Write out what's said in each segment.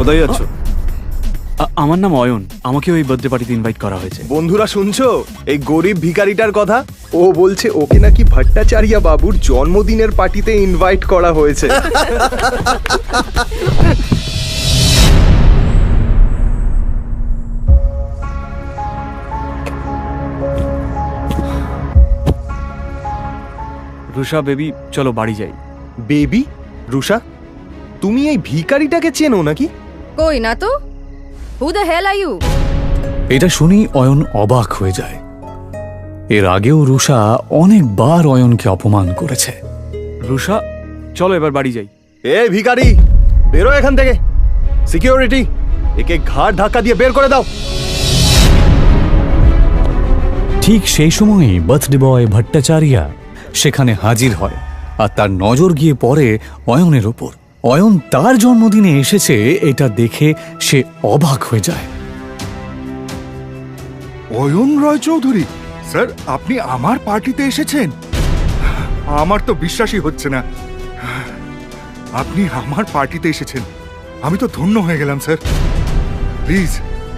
কোথায় যাচ্ছ? আমার নাম অয়ন, আমাকে ওই বার্থডে পার্টিতে ইনভাইট করা হয়েছে। বন্ধুরা শুনছো এই গরিব ভিখারিটার কথা? ও বলছে ওকে নাকি ভট্টাচার্য বাবুর জন্মদিনের পার্টিতে ইনভাইট করা হয়েছে। রুষা বেবি, চলো বাড়ি যাই। বেবি? রুষা, তুমি এই ভিখারিটাকে চেনো নাকি? কই না তো। Who the hell are you? এটা শুনি অয়ন অবাক হয়ে যায়। এর আগেও রুষা অনেকবার অয়নকে অপমান করেছে। রুষা, চলো এবার বাড়ি যাই। এ ভিখারি, বেরো এখান থেকে। সিকিউরিটি, একে ঘাট ধাক্কা দিয়ে বের করে দাও। ঠিক সেই সময়ই বার্থডে বয় ভট্টাচার্য সেখানে হাজির হয়, আর তার নজর গিয়ে পড়ে অয়নের ওপর। অয়ন তার জন্মদিনে এসেছে এটা দেখে সে অবাক হয়ে যায়। অয়ন রয় চৌধুরী স্যার, আপনি আমার পার্টিতে এসেছেন? আমার তো বিশ্বাসই হচ্ছে না। আপনি আমার পার্টিতে এসেছেন, আমি তো ধন্য হয়ে গেলাম sir. Please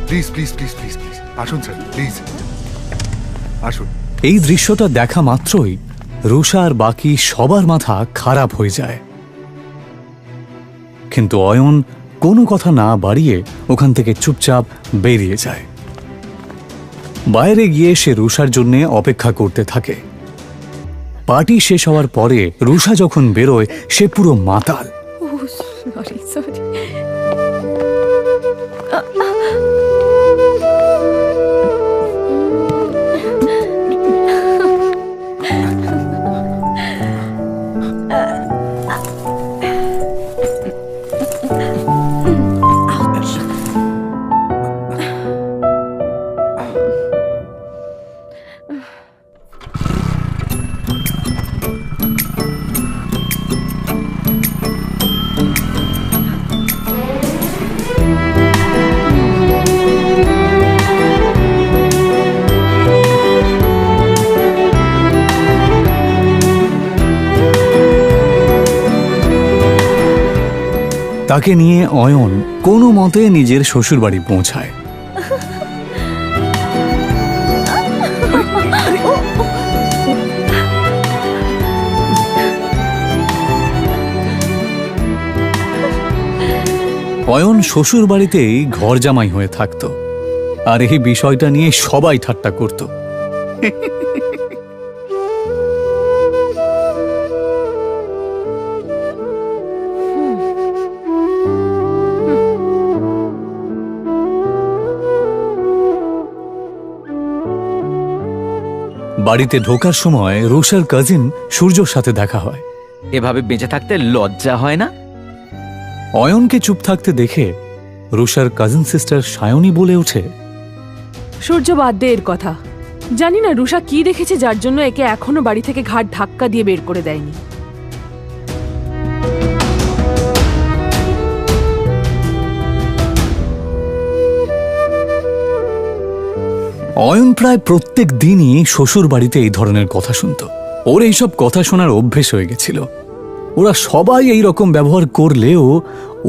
please please please please please আসুন স্যার, প্লিজ আসুন। এই দৃশ্যটা দেখা মাত্রই রুষা আর বাকি সবার মাথা খারাপ হয়ে যায়, কিন্তু অয়ন কোনো কথা না বাড়িয়ে ওখান থেকে চুপচাপ বেরিয়ে যায়। বাইরে গিয়ে সে রুষার জন্য অপেক্ষা করতে থাকে। পার্টি শেষ হওয়ার পরে রুষা যখন বেরোয় সে পুরো মাতাল। Sorry sorry. তাকে নিয়ে অয়ন কোনো মতে নিজের শ্বশুরবাড়ি পৌঁছায়। অয়ন শ্বশুর বাড়িতেই ঘর জামাই হয়ে থাকত, আর এই বিষয়টা নিয়ে সবাই ঠাট্টা করত। বাড়িতে ঢোকার সময় রুষার কাজিন সূর্যর সাথে দেখা হয়। এভাবে বেঁচে থাকতে লজ্জা হয় না? অয়নকে চুপ থাকতে দেখে রুষার কাজিন সিস্টার সায়নী বলে ওঠে, সূর্য বাদ দে এর কথা। জানি না রুষা কি দেখেছে যার জন্য একে এখনো বাড়ি থেকে ঘাট ধাক্কা দিয়ে বের করে দেয়নি। অয়ন প্রায় প্রত্যেক দিনই শ্বশুর বাড়িতে এই ধরনের কথা শুনত। ওর এইসব কথা শোনার অভ্যেস হয়ে গেছিল। ওরা সবাই এই রকম ব্যবহার করলেও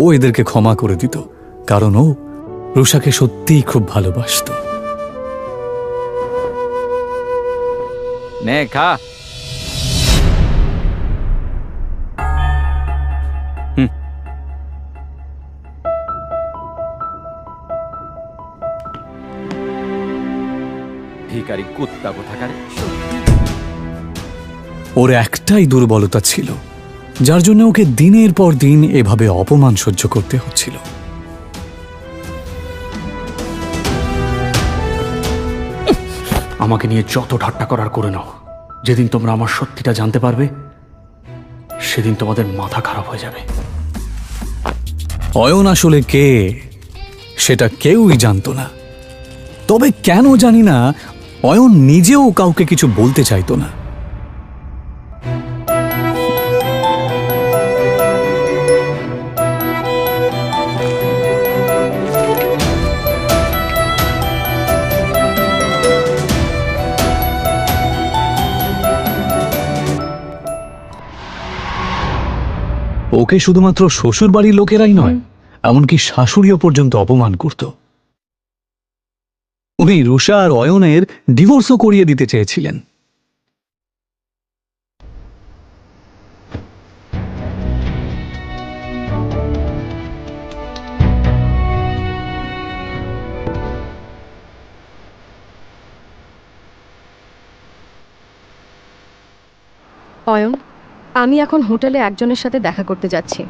ও এদেরকে ক্ষমা করে দিত, কারণ ও রুষাকে সত্যিই খুব ভালোবাসত। নে খা। ভিখারি কুত্তা কোথাকার। ওর একটাই দুর্বলতা ছিল, যার জন্য ওকে দিনের পর দিন এভাবে অপমান সহ্য করতে হচ্ছিল। আমাকে নিয়ে যত ঠাট্টা করার করে নাও, যেদিন তোমরা আমার সত্যিটা জানতে পারবে সেদিন তোমাদের মাথা খারাপ হয়ে যাবে। অয়ন আসলে কে সেটা কেউই জানতো না, তবে কেন জানি না অয়ন নিজেও কাউকে কিছু বলতে চাইতো না। ওকে শুধুমাত্র শ্বশুর বাড়ির লোকেরাই নয়, এমনকি শাশুড়িও পর্যন্ত অপমান করত। উনি রুষা আর অয়নের ডিভোর্সও করিয়ে দিতে চেয়েছিলেন। অয়ন, আমি এখন হোটেলে একজনের সাথে দেখা করতে যাচ্ছি।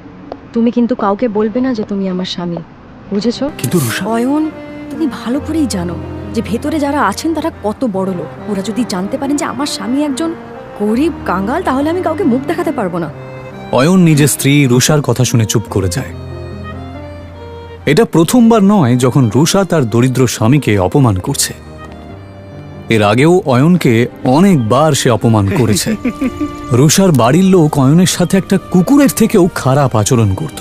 তুমি কিন্তু কাউকে বলবে না যে তুমি আমার স্বামী, বুঝেছো? কিন্তু রুষা, অয়ন, তুমি ভালো করেই জানো যে ভেতরে যারা আছেন তারা কত বড় লোক। ওরা যদি জানতে পারেন যে আমার স্বামী একজন গরিব কাঙ্গাল, তাহলে আমি কাউকে মুখ দেখাতে পারবো না। অয়ন নিজের স্ত্রী রুষার কথা শুনে চুপ করে যায়। এটা প্রথমবার নয় যখন রুষা তার দরিদ্র স্বামীকে অপমান করছে। এর আগেও অয়নকে অনেকবার সে অপমান করেছে। রুষার বাড়ির লোক অয়নের সাথে একটা কুকুরের থেকেও খারাপ আচরণ করত,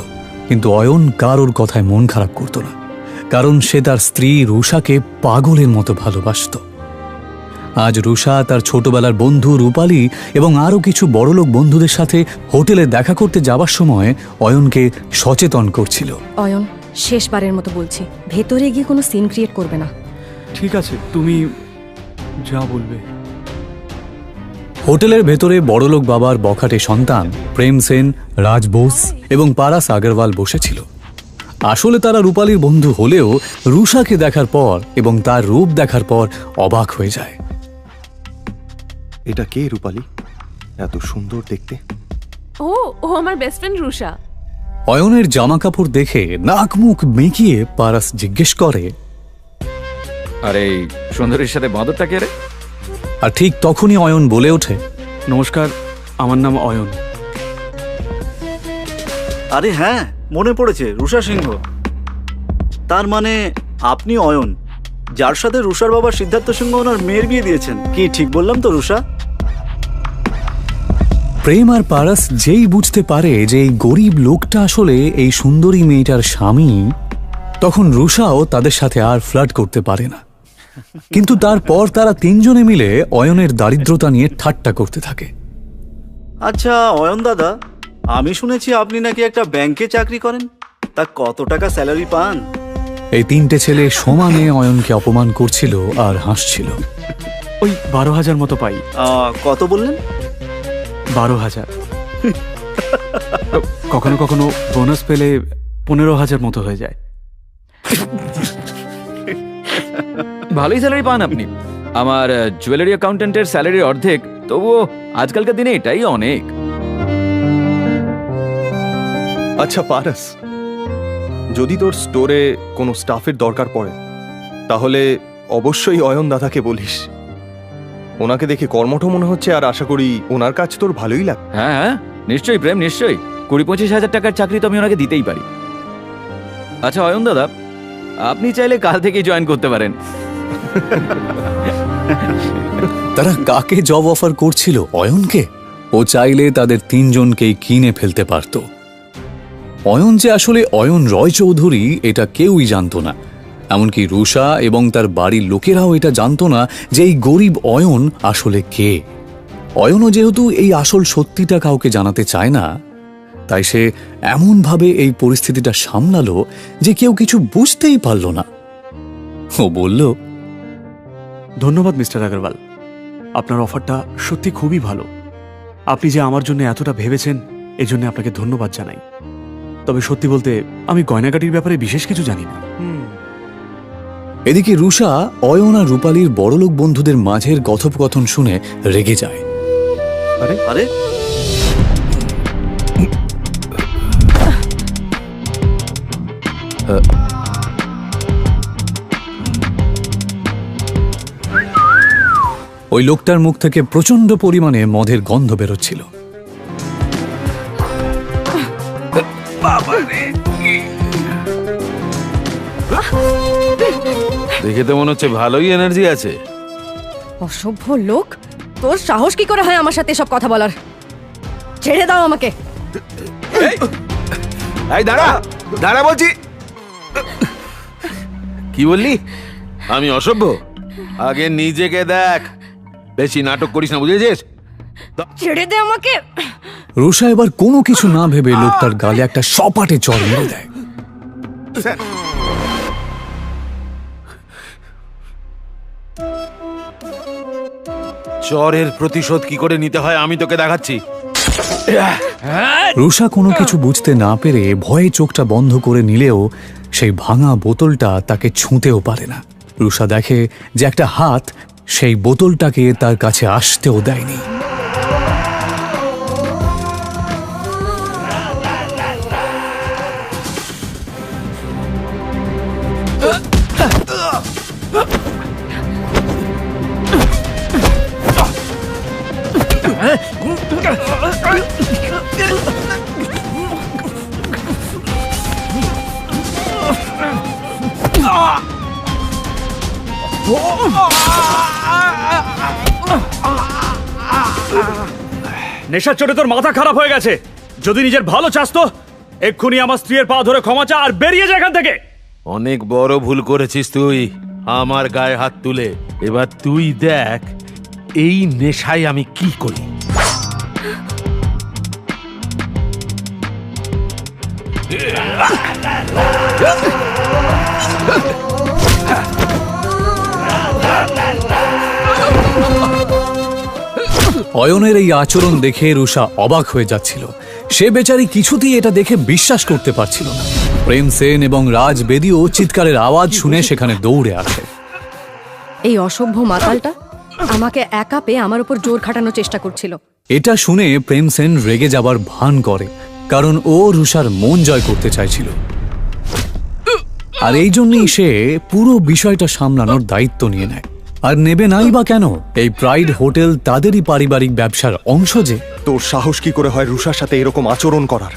কিন্তু অয়ন কারোর কথায় মন খারাপ করত না, কারণ সে তার স্ত্রী রুষাকে পাগলের মতো ভালোবাসত। আজ রুষা তার ছোটবেলার বন্ধু রূপালী এবং আরও কিছু বড়লোক বন্ধুদের সাথে হোটেলে দেখা করতে যাবার সময় অয়নকে সচেতন করছিল। অয়ন, শেষবারের মতো বলছি, ভেতরে গিয়ে কোনো সিন ক্রিয়েট করবে না। ঠিক আছে, তুমি যা বলবে। হোটেলের ভেতরে বড়লোক বাবার বখাটে সন্তান প্রেম সেন, রাজ বোস এবং পারাস আগরওয়াল বসেছিল। আসলে তারা রূপালীর বন্ধু হলেও রুষাকে দেখার পর এবং তার রূপ দেখার পর অবাক হয়ে যায়। এটা কে রূপালী? এত সুন্দর দেখতে। ও ও আমার বেস্ট ফ্রেন্ড রুষা। অয়নের জামা কাপড় দেখে নাক মুখ মেকিয়ে পারাস জিজ্ঞেস করে, আরে সুন্দরীর সাথে বাঁদরটা কে রে? আর ঠিক তখনই অয়ন বলে ওঠে, নমস্কার, আমার নাম অয়ন। আরে হ্যাঁ, মনে পড়েছে, রুষা সিংহ। তার মানে আপনি অয়ন, যার সাথে রুষার বাবা সিদ্ধার্থ সিংহ ওনার মেয়ের বিয়ে দিয়েছেন। কি ঠিক বললাম তো রুষা? প্রেম আর পারাস যেই বুঝতে পারে যে এই গরিব লোকটা আসলে এই সুন্দরী মেয়েটার স্বামী, তখন রুষাও তাদের সাথে আর ফ্লার্ট করতে পারে না। কিন্তু তারপর তারা তিনজনে মিলে অয়নের দারিদ্রতা নিয়ে ঠাট্টা করতে থাকে। আচ্ছা অয়ন দাদা, আমি শুনেছি আপনি নাকি একটা ব্যাংকে চাকরি করেন। তা কত টাকা স্যালারি পান? এই তিনটে ছেলে সমানে অয়নকে অপমান করছিল আর হাসছিল। ওই 12,000 মতো পাই। কত বললেন? 12,000। কখনো কখনো বোনাস পেলে 15,000 মতো হয়ে যায়। ভালোই স্যালারি পান আপনি। আমার জুয়েলারি অ্যাকাউন্টেন্টের স্যালারির অর্ধেক, তবুও আজকালকার দিনে এটাই অনেক। আচ্ছা পারাস, যদি তোর স্টোরে কোনো স্টাফের দরকার পড়ে তাহলে অবশ্যই অয়ন দাদাকে বলিস। ওনাকে দেখে কর্মঠ মনে হচ্ছে, আর আশা করি ওনার কাজ তোর ভালোই লাগে। হ্যাঁ হ্যাঁ, নিশ্চয়ই প্রেম, নিশ্চয়ই। 20-25 টাকার চাকরি তো আমি ওনাকে দিতেই পারি। আচ্ছা অয়ন দাদা, আপনি চাইলে কাল থেকেই জয়েন করতে পারেন। তারা কাকে জব অফার করছিল? অয়নকে। ও চাইলে তাদের তিনজনকেই কিনে ফেলতে পারত। অয়ন যে আসলে অয়ন রয় চৌধুরী এটা কেউই জানতো না। এমনকি রুষা এবং তার বাড়ির লোকেরাও এটা জানতো না যে এই গরিব অয়ন আসলে কে। অয়নও যেহেতু এই আসল সত্যিটা কাউকে জানাতে চায় না, তাই সে এমনভাবে এই পরিস্থিতিটা সামলালো যে কেউ কিছু বুঝতেই পারল না। ও বলল, ধন্যবাদ মিস্টার আগরওয়াল, আপনার অফারটা সত্যি খুবই ভালো। আপনি যে আমার জন্য এতটা ভেবেছেন, এজন্য আপনাকে ধন্যবাদ জানাই। তবে সত্যি বলতে আমি গয়নাগাটির ব্যাপারে বিশেষ কিছু জানি না। এদিকে রুষা অয়ন আর রূপালীর বড়লোক বন্ধুদের মাঝের কথোপকথন শুনে রেগে যায়। আরে ওই লোকটার মুখ থেকে প্রচন্ড পরিমাণে মদের গন্ধ বেরোচ্ছিল। দেখে তো মনে হচ্ছে ভালোই এনার্জি আছে। অসভ্য লোক, তোর সাহস কি করে হয় আমার সাথে সব কথা বলার? ছেড়ে দাও আমাকে। এই দাঁড়া দাঁড়া বলছি। কি বললি? আমি অসভ্য? আগে নিজেকে দেখ, বেশি নাটক করিস না, বুঝেছিস? ছেড়ে দে আমাকে। রুষা এবার কোনো কিছু না ভেবে লোকটার গালে একটা সপাটে চড় মেরে দেয়। স্যার চরের প্রতিশোধ কি করে নিতে হয় আমি তোকে দেখাচ্ছি। রুষা কোনো কিছু বুঝতে না পেরে ভয়ে চোখটা বন্ধ করে নিলেও সেই ভাঙা বোতলটা তাকে ছুঁতেও পারে না। রুষা দেখে যে একটা হাত সেই বোতলটাকে তার কাছে আসতেও দেয়নি। নেশার চোটে তোর মাথা খারাপ হয়ে গেছে। যদি নিজের ভালো চাস তো এক্ষুনি আমার স্ত্রীর পা ধরে ক্ষমা চা আর বেরিয়ে যা এখান থেকে। অনেক বড় ভুল করেছিস তুই আমার গায়ে হাত তুলে। এবার তুই দেখ এই নেশায় আমি কি করি। অয়নের এই আচরণ দেখে রুষা অবাক হয়ে যাচ্ছিল। সে বেচারি কিছুতেই এটা দেখে বিশ্বাস করতে পারছিল না। প্রেম সেন এবং রাজ বেদিও চিৎকারের আওয়াজ শুনে সেখানে দৌড়ে আসে। এই অসভ্য মাতালটা আমাকে একা পেয়ে আমার উপর জোর খাটানোর চেষ্টা করছিল। এটা শুনে প্রেম সেন রেগে যাবার ভান করে, কারণ ও রুষার মন জয় করতে চাইছিল। আর এই জন্যই সে পুরো বিষয়টা সামলানোর দায়িত্ব নিয়ে নেয়। আর নেবে নাই বা কেন? এই প্রাইড হোটেল তাদেরই পারিবারিক ব্যবসার অংশ যে। তোর সাহস কি করে হয় রুষার সাথে এরকম আচরণ করার?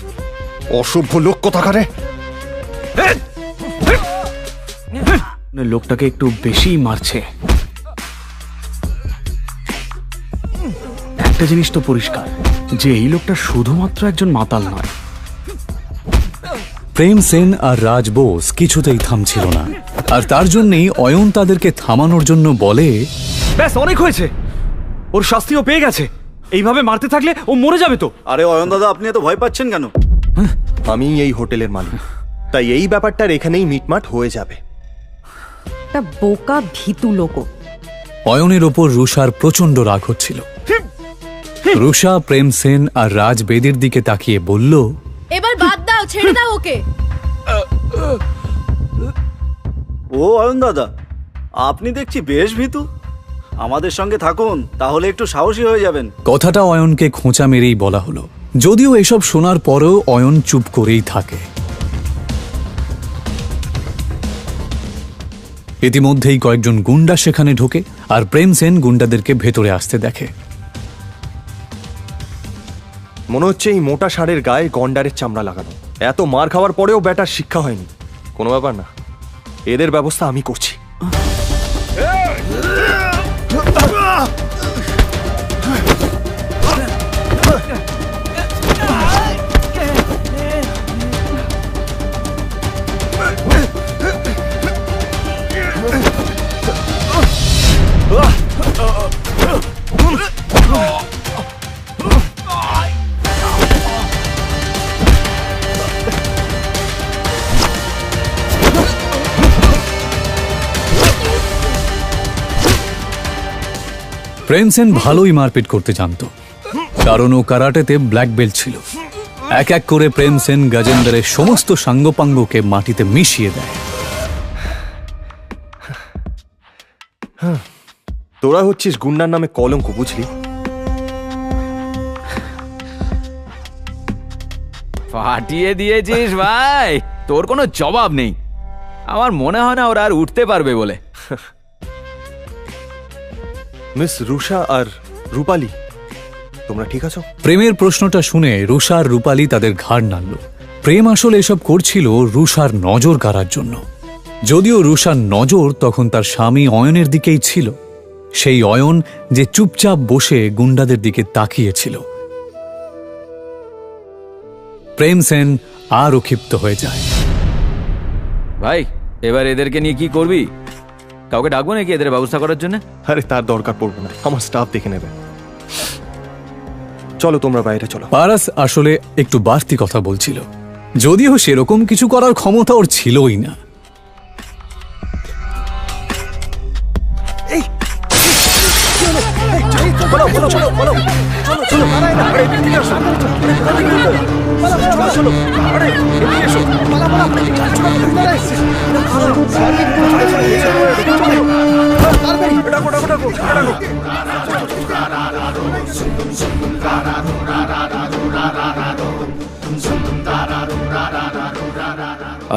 অসভ্য লোক কোথাকারে! লোকটাকে একটু বেশি মারছে। একটা জিনিস তো পরিষ্কার যে এই লোকটা শুধুমাত্র একজন মাতাল নয়। প্রেম সেন আর রাজ বোস কিছুতেই থামছিল না, আর তার জন্যই অয়ন তাদেরকে থামানোর জন্য বলে, ব্যাস অনেক হয়েছে, ওর শাস্তিও পেয়ে গেছে। এইভাবে মারতে থাকলে ও মরে যাবে তো। আরে অয়ন দাদা, আপনি এত ভয় পাচ্ছেন কেন? আমি এই হোটেলের মালিক, তাই এই ব্যাপারটার এখানেই মিটমাট হয়ে যাবে। একটা বোকা ভীতু লোক। অয়নের ওপর রুষার প্রচন্ড রাগ হচ্ছিল। রুষা প্রেম সেন আর রাজ বেদির দিকে তাকিয়ে বলল, এবার বাদ দাও, ছেড়ে দাও ওকে। ও অয়ন দাদা, আপনি দেখছি বেশ ভীতু। আমাদের সঙ্গে থাকুন, তাহলে একটু সাহসী হয়ে যাবেন। কথাটা অয়নকে খোঁচা মেরেই বলা হলো, যদিও এসব শোনার পরেও অয়ন চুপ করেই থাকে। ইতিমধ্যেই কয়েকজন গুন্ডা সেখানে ঢোকে, আর প্রেম সেন গুন্ডাদেরকে ভেতরে আসতে দেখে। মনে হচ্ছে এই মোটা ষাঁড়ের গায়ে গন্ডারের চামড়া লাগানো। এত মার খাওয়ার পরেও ব্যাটার শিক্ষা হয়নি। কোনো ব্যাপার না, এদের ব্যবস্থা আমি করছি। প্রেম সেন ভালোই মারপিট করতে জানত, কারণ ও কারাটেতে ব্ল্যাক বেল্ট ছিল। এক এক করে প্রেম সেন গজেন্দ্রের সমস্ত সাঙ্গপাঙ্গকে মাটিতে মিশিয়ে দেয়। তোরা হচ্ছিস গুন্ডার নামে কলঙ্ক, বুঝলি? ফাটিয়ে দিয়েছিস ভাই, তোর কোনো জবাব নেই। আমার মনে হয় না ওরা আর উঠতে পারবে বলে। মিস রুষা আর রূপালী, তোমরা ঠিক আছো? প্রেমের প্রশ্নটা শুনে রুষা আর রূপালী তাদের ঘাড় নাড়ল। প্রেম আসলে এসব করছিল রুষার নজর কাড়ার জন্য। যদিও রুষার নজর তখন তার স্বামী অয়নের দিকেই ছিল, সেই অয়ন যে চুপচাপ বসে গুন্ডাদের দিকে তাকিয়েছিল। প্রেম সেন আরও ক্ষিপ্ত হয়ে যায়। ভাই, এবার এদেরকে নিয়ে কি করবি? কাউকে ডাকবো নাকি এদের ব্যবস্থা করার জন্য? আরে তার দরকার পড়বে না, আমার স্টাফ দেখে নেবে। চলো তোমরা বাইরে চলো। পারাস আসলে একটু বাড়তি কথা বলছিল। যদিও সেরকম কিছু করার ক্ষমতা ওর ছিলই না।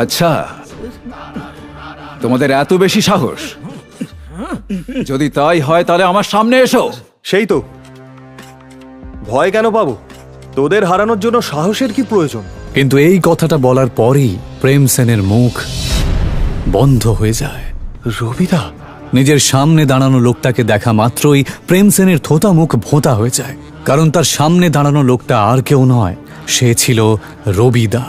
আচ্ছা, তোমাদের এত বেশি সাহস? যদি তাই হয় তাহলে আমার সামনে এসো। সেই তো, ভয় কেন পাবো? তোদের হারানোর জন্য সাহসের কি প্রয়োজন? কিন্তু এই কথাটা বলার পরই প্রেম সেনের মুখ বন্ধ হয়ে যায়। রবিদা, নিজের সামনে দাঁড়ানো লোকটাকে দেখা মাত্রই প্রেম সেনের থোতা মুখ ভোঁতা হয়ে যায়, কারণ তার সামনে দাঁড়ানো লোকটা আর কেউ নয়, সে ছিল রবিদা।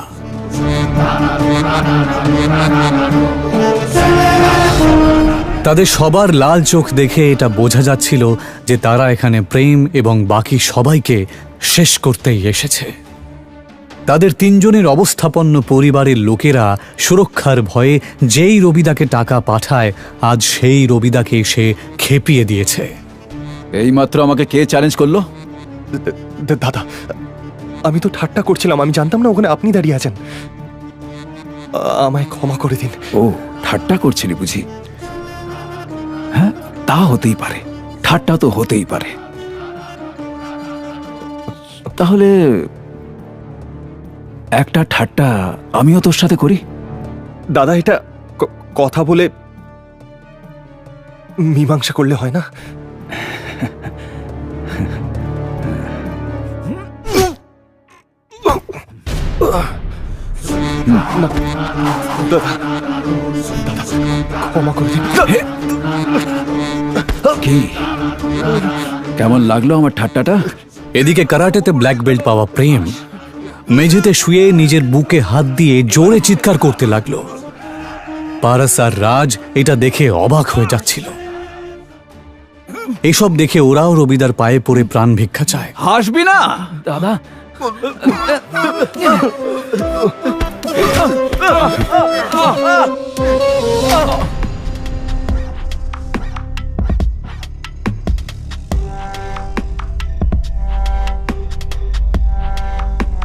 তাদের সবার লাল চোখ দেখে এটা বোঝা যাচ্ছিল যে তারা এখানে প্রেম এবং বাকি সবাইকে শেষ করতেই এসেছে। তাদের তিনজনের অবস্থাপন্ন পরিবারের লোকেরা সুরক্ষার ভয়ে যেই রবিদাকে টাকা পাঠায়, আজ সেই রবিদাকে সে খেপিয়ে দিয়েছে। এইমাত্র আমাকে কে চ্যালেঞ্জ করলো? দাদা, আমি তো ঠাট্টা করছিলাম, আমি জানতাম না ওখানে আপনি দাঁড়িয়ে আছেন। আমায় ক্ষমা করে দিন। ও, ঠাট্টা করছিলি বুঝি? হ্যাঁ, তা হতেই পারে, ঠাট্টা তো হতেই পারে। তাহলে একটা ঠাট্টা আমিও তোর সাথে করি। দাদা, এটা কথা বলে মীমাংসা করলে হয় না? দাদা, ক্ষমা করে দিন। কি কেমন লাগলো আমার ঠাট্টাটা? এদিকে কারাটেতে ব্ল্যাক বেল্ট পাওয়া প্রেম মেঝেতে শুয়ে নিজের বুকে হাত দিয়ে জোরে চিৎকার করতে লাগলো। পারস আর রাজ এটা দেখে অবাক হয়ে যাচ্ছিল। এসব দেখে ওরাও রবিদার পায়ে পড়ে প্রাণ ভিক্ষা চায়। হাসবি না দাদা।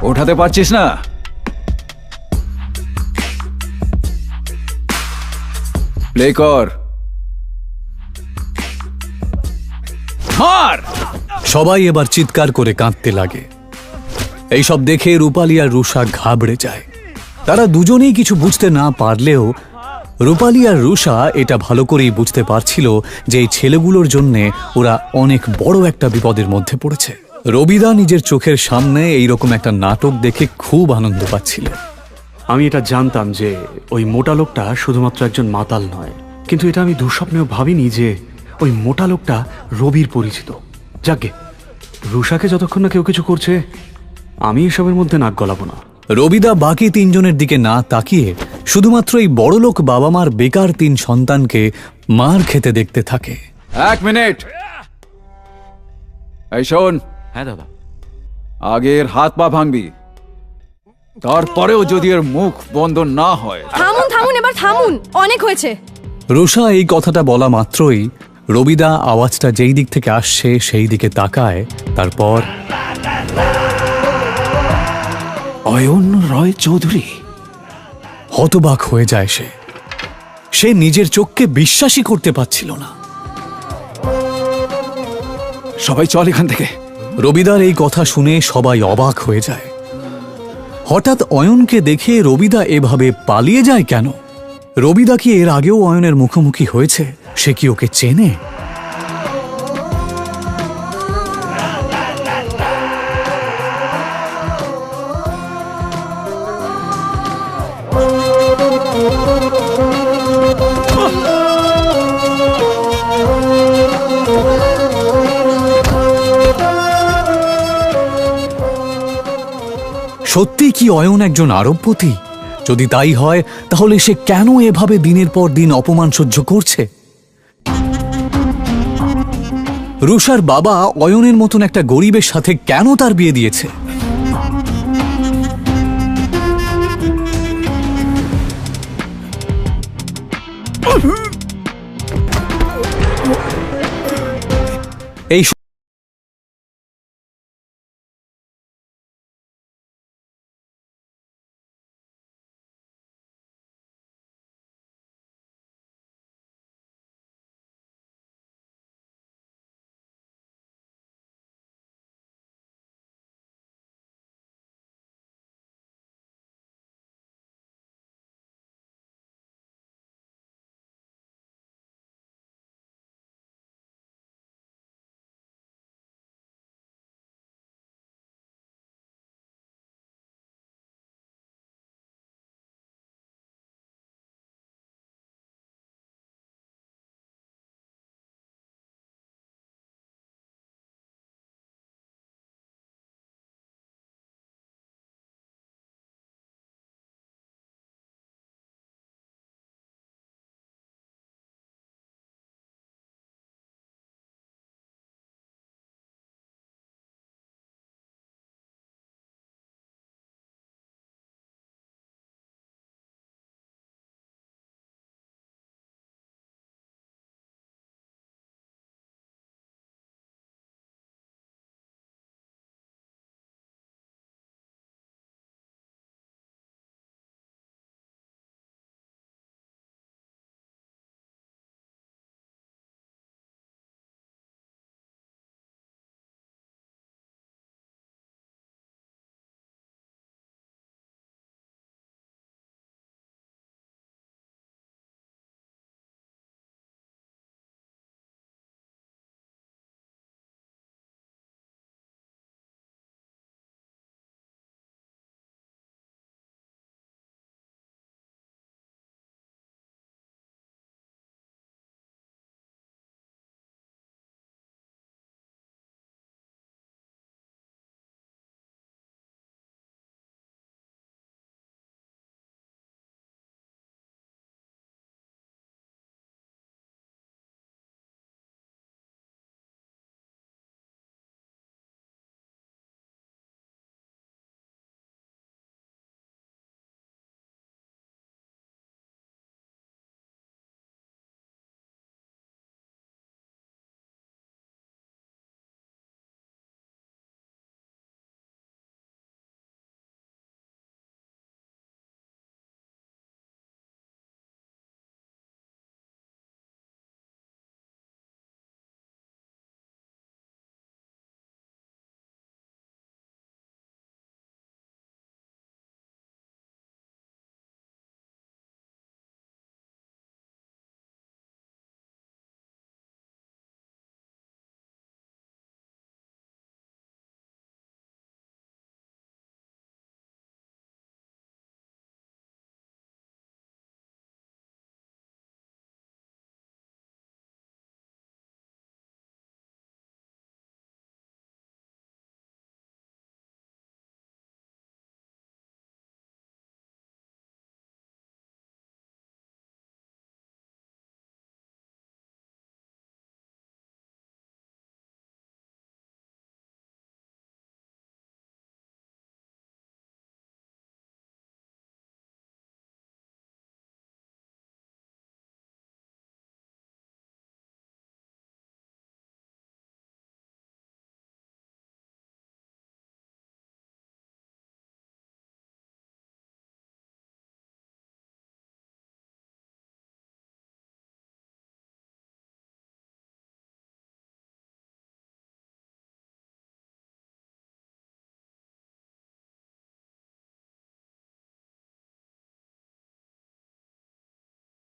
ওঠাতে পারছিস না? প্লে কর, মার। সবাই এবার চিৎকার করে কাঁদতে লাগে। এইসব দেখে রূপালী আর রুষা ঘাবড়ে যায়। তারা দুজনেই কিছু বুঝতে না পারলেও রূপালী আর রুষা এটা ভালো করেই বুঝতে পারছিল যে এই ছেলেগুলোর জন্যে ওরা অনেক বড় একটা বিপদের মধ্যে পড়েছে। রবিদা নিজের চোখের সামনে এইরকম একটা নাটক দেখে খুব আনন্দ পাচ্ছিল। আমি এটা জানতাম যে ওই মোটা লোকটা শুধুমাত্র একজন মাতাল নয়, কিন্তু এটা আমি দুঃস্বপ্নেও ভাবিনি যে ওই মোটা লোকটা রবির পরিচিত। যাকে রুষাকে যতক্ষণ না কেউ কিছু করছে, আমি এসবের মধ্যে নাক গলাবো না। রবিদা বাকি তিনজনের দিকে না তাকিয়ে শুধুমাত্র এই বড়লোক বাবা মার বেকার তিন সন্তানকে মার খেতে দেখতে থাকে। এক মিনিট, এই শোন। হ্যাঁ দাদা। আগের হাত পা ভাঙবি, তারপরেও যদি এর মুখ বন্ধ না হয়। থামুন থামুন, এবার থামুন, অনেক হয়েছে। রুষা এই কথাটা বলা মাত্রই রবিদা আওয়াজটা যেই দিক থেকে আসছে সেই দিকে তাকায়। তারপর অয়ন রয় চৌধুরী। হতবাক হয়ে যায় সে নিজের চোখকে বিশ্বাসই করতে পারছিল না। সবাই চল এখান থেকে। রবিদার এই কথা শুনে সবাই অবাক হয়ে যায়। হঠাৎ অয়নকে দেখে রবিদা এভাবে পালিয়ে যায় কেন? রবিদা কি এর আগেও অয়নের মুখোমুখি হয়েছে? সে কি ওকে চেনে? সত্যি কি অয়ন একজন আরবপতি? যদি তাই হয় তাহলে সে কেন এভাবে দিনের পর দিন অপমান সহ্য করছে? রুষার বাবা অয়নের মতন একটা গরিবের সাথে কেন তার বিয়ে দিয়েছে? হুম।